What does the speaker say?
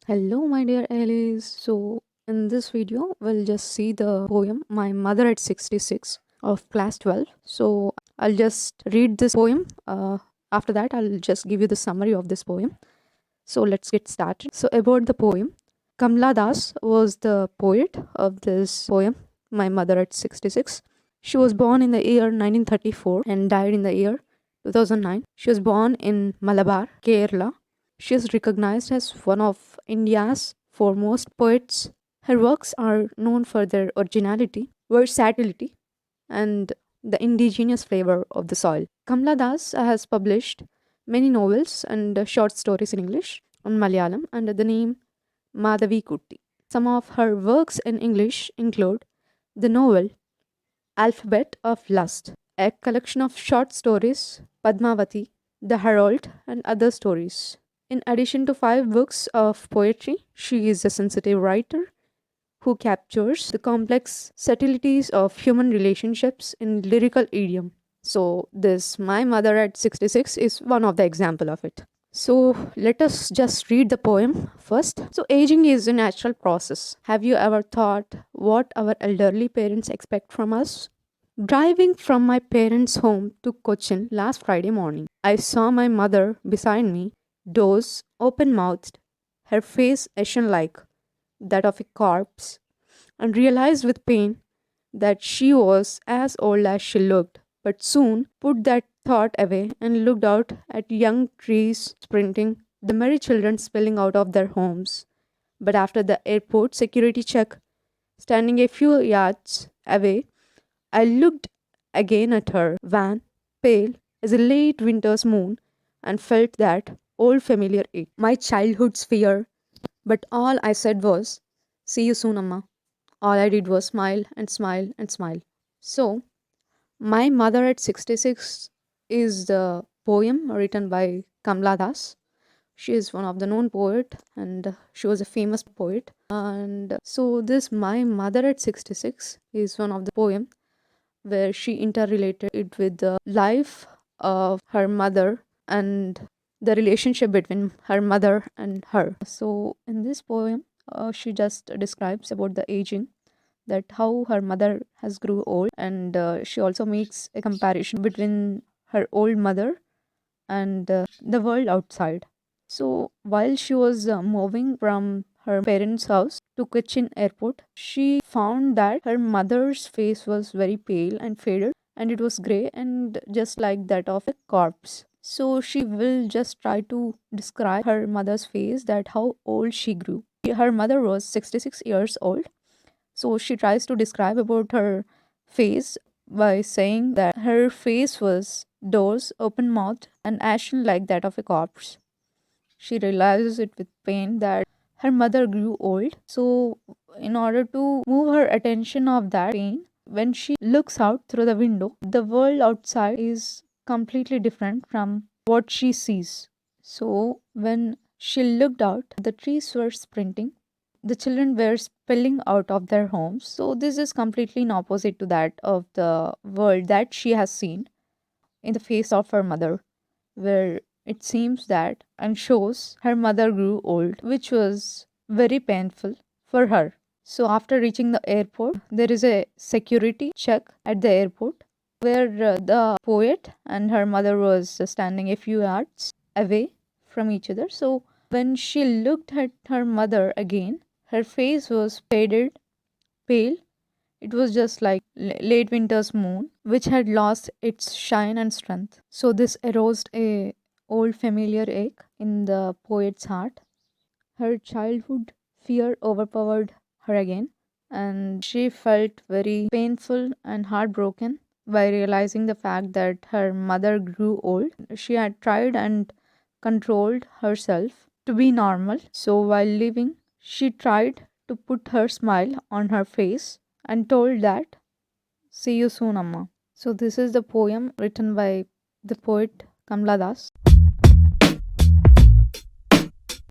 Hello, my dear Alice. So, in this video, we'll just see the poem My Mother at 66 of class 12. So, I'll just read this poem. After that, I'll just give you the summary of this poem. So, let's get started. So, about the poem, Kamla Das was the poet of this poem, My Mother at 66. She was born in the year 1934 and died in the year 2009. She was born in Malabar, Kerala. She is recognized as one of India's foremost poets. Her works are known for their originality, versatility, and the indigenous flavor of the soil. Kamla Das has published many novels and short stories in English on Malayalam under the name Madhavi Kutti. Some of her works in English include the novel Alphabet of Lust, a collection of short stories, Padmavati, The Herald, and other stories. In addition to five books of poetry, she is a sensitive writer who captures the complex subtleties of human relationships in lyrical idiom. So, this My Mother at 66 is one of the example of it. So, let us just read the poem first. So, aging is a natural process. Have you ever thought what our elderly parents expect from us? Driving from my parents' home to Cochin last Friday morning, I saw my mother beside me, doors open mouthed, her face ashen like that of a corpse, and realized with pain that she was as old as she looked, but soon put that thought away and looked out at young trees sprinting, the merry children spilling out of their homes. But after the airport security check, standing a few yards away, I looked again at her van, pale as a late winter's moon, and felt that old familiar ache, my childhood's fear. But all I said was, "See you soon, Amma." All I did was smile and smile and smile. So, My Mother at 66 is the poem written by Kamla Das. She is one of the known poet and she was a famous poet. And so this My Mother at 66 is one of the poem where she interrelated it with the life of her mother and the relationship between her mother and her. So in this poem, she just describes about the aging, that how her mother has grew old, and she also makes a comparison between her old mother and the world outside. So while she was moving from her parents' house to Cochin airport, she found that her mother's face was very pale and faded, and it was grey and just like that of a corpse. So she will just try to describe her mother's face, that how old she grew. Her mother was 66 years old, so she tries to describe about her face by saying that her face was doors, open mouthed, and ashen like that of a corpse. She realizes it with pain that her mother grew old. So, in order to move her attention of that pain, when she looks out through the window, the world outside is completely different from what she sees. So, when she looked out, the trees were sprinting, the children were spilling out of their homes. So, this is completely in opposite to that of the world that she has seen in the face of her mother, where it seems that and shows her mother grew old, which was very painful for her. So, after reaching the airport, there is a security check at the airport where the poet and her mother was standing a few yards away from each other. So, when she looked at her mother again, her face was faded, pale. It was just like late winter's moon, which had lost its shine and strength. So this aroused a old familiar ache in the poet's heart. Her childhood fear overpowered her again, and she felt very painful and heartbroken by realizing the fact that her mother grew old. She had tried and controlled herself to be normal. So while living, she tried to put her smile on her face and told that, "See you soon, Amma." So this is the poem written by the poet Kamla Das.